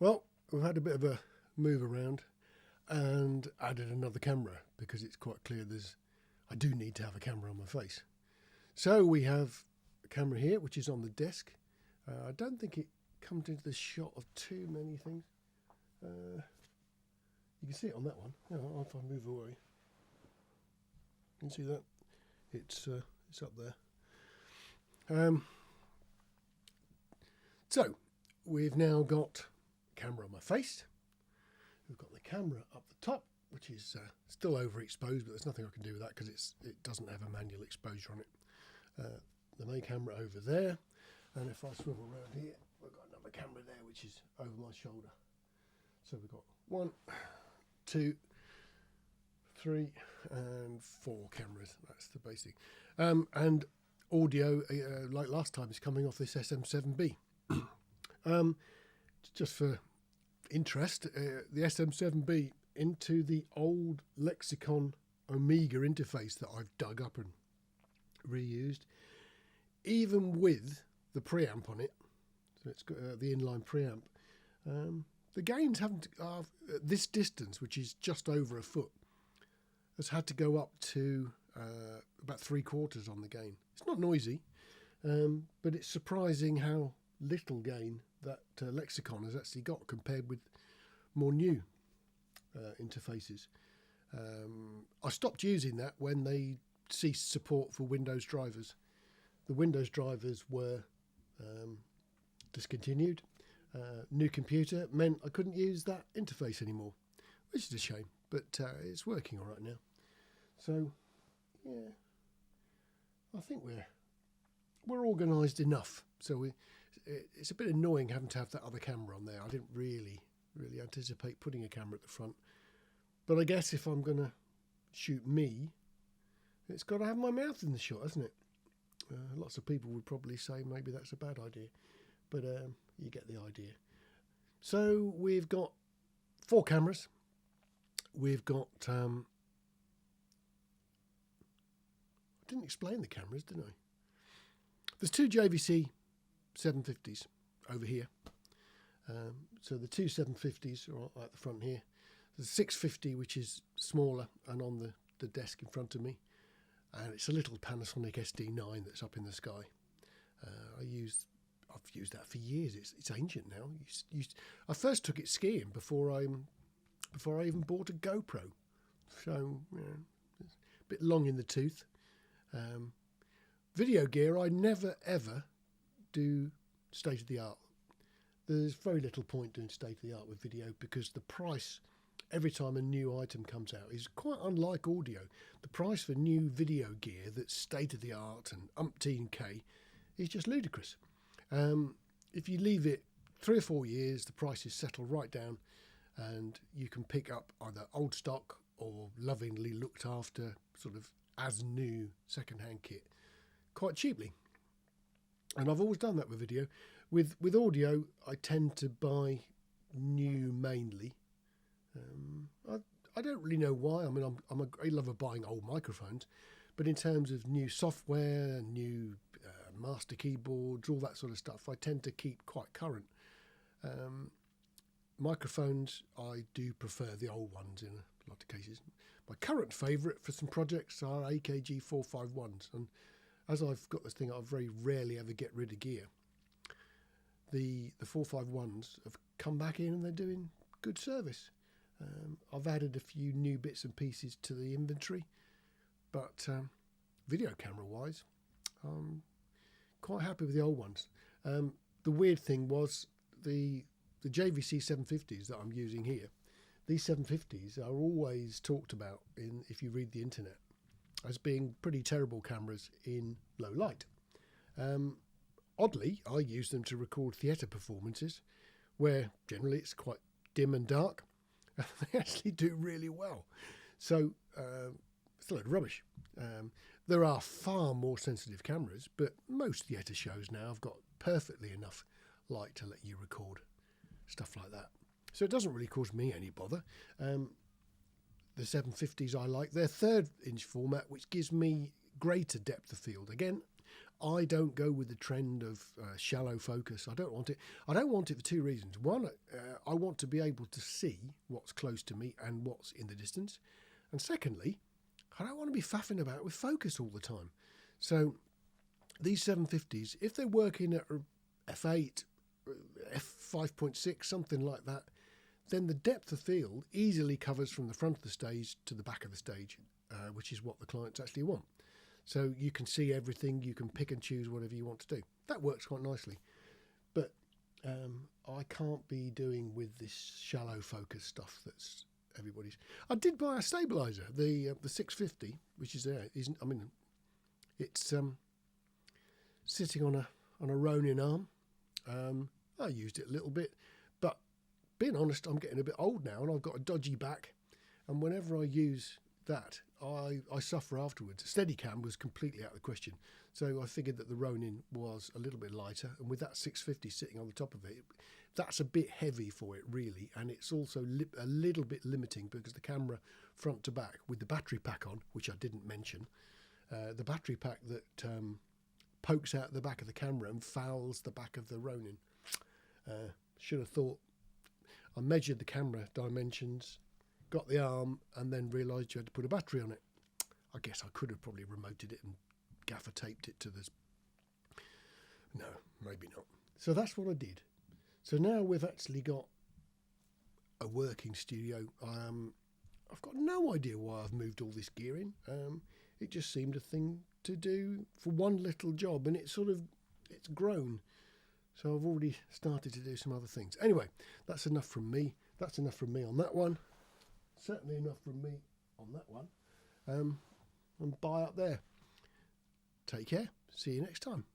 Well, we've had a bit of a move around and added another camera because it's quite clear I do need to have a camera on my face. So we have a camera here, which is on the desk. I don't think it comes into the shot of too many things. You can see it on that one. If I move away, you can see that it's up there. So we've now got a camera on my face. We've got the camera up the top, which is still overexposed, but there's nothing I can do with that because it doesn't have a manual exposure on it. The main camera over there, and if I swivel around here, we've got another camera there, which is over my shoulder. So we've got 1, 2, 3, and 4 cameras. That's the basic. And audio, like last time, is coming off this SM7B. Just for interest, the SM7B into the old Lexicon Omega interface that I've dug up and reused, even with the preamp on it. So it's got the inline preamp. The gains haven't, at this distance, which is just over a foot, has had to go up to about 3/4 on the gain. It's not noisy, but it's surprising how little gain that Lexicon has actually got compared with more new interfaces. I stopped using that when they ceased support for Windows drivers. The Windows drivers were discontinued. New computer meant I couldn't use that interface anymore, which is a shame, but it's working all right now. So, yeah, I think we're organised enough. So it's a bit annoying having to have that other camera on there. I didn't really anticipate putting a camera at the front, but I guess if I'm going to shoot me, it's got to have my mouth in the shot, hasn't it? Lots of people would probably say maybe that's a bad idea, but you get the idea. So we've got 4 cameras. We've got I didn't explain the cameras, did I? There's 2 JVC 750s over here. So the 2 750s are at the front here. There's a 650, which is smaller and on the desk in front of me. And it's a little Panasonic SD9 that's up in the sky. I've used that for years. It's ancient now. I first took it skiing before I even bought a GoPro. So, it's a bit long in the tooth. Video gear, I never ever do state of the art. There's very little point doing state of the art with video because the price every time a new item comes out is quite unlike audio. The price for new video gear that's state of the art and umpteen K is just ludicrous. If you leave it 3 or 4 years, the prices settle right down and you can pick up either old stock or lovingly looked after sort of as new second-hand kit quite cheaply. And I've always done that with video. With audio, I tend to buy new mainly. I don't really know why. I mean, I'm a great lover of buying old microphones, but in terms of new software, new master keyboards, all that sort of stuff, I tend to keep quite current. Microphones, I do prefer the old ones in a lot of cases. My current favourite for some projects are AKG 451s, and as I've got this thing, I very rarely ever get rid of gear. The 451s have come back in and they're doing good service. I've added a few new bits and pieces to the inventory, but video camera wise, I'm quite happy with the old ones. The weird thing was the JVC 750s that I'm using here. These 750s are always talked about if you read the internet as being pretty terrible cameras in low light. Oddly, I use them to record theatre performances where generally it's quite dim and dark. They actually do really well. So it's a load of rubbish. There are far more sensitive cameras, but most theatre shows now have got perfectly enough light to let you record stuff like that. So it doesn't really cause me any bother. The 750s I like. They're 3/3 inch format, which gives me greater depth of field. Again, I don't go with the trend of shallow focus. I don't want it. I don't want it for two reasons. One, I want to be able to see what's close to me and what's in the distance. And secondly, I don't want to be faffing about with focus all the time. So these 750s, if they're working at f8, f5.6, something like that, then the depth of field easily covers from the front of the stage to the back of the stage, which is what the clients actually want. So you can see everything, you can pick and choose whatever you want to do. That works quite nicely. But I can't be doing with this shallow focus stuff that's everybody's. I did buy a stabilizer, the 650, which is there. I mean, it's sitting on a Ronin arm. I used it a little bit, but being honest, I'm getting a bit old now and I've got a dodgy back, and whenever I use that, I suffer afterwards. Steadicam was completely out of the question, so I figured that the Ronin was a little bit lighter, and with that 650 sitting on the top of it, that's a bit heavy for it really, and it's also a little bit limiting because the camera front to back with the battery pack on, which I didn't mention, the battery pack that pokes out the back of the camera and fouls the back of the Ronin. Should have thought. I measured the camera dimensions, got the arm, and then realised you had to put a battery on it. I guess I could have probably remoted it and gaffer taped it to this. No, maybe not. So that's what I did. So now we've actually got a working studio. I've got no idea why I've moved all this gear in. It just seemed a thing to do for one little job, and it's grown. So I've already started to do some other things. Anyway, that's enough from me. That's enough from me on that one. Certainly enough from me on that one. And bye up there. Take care. See you next time.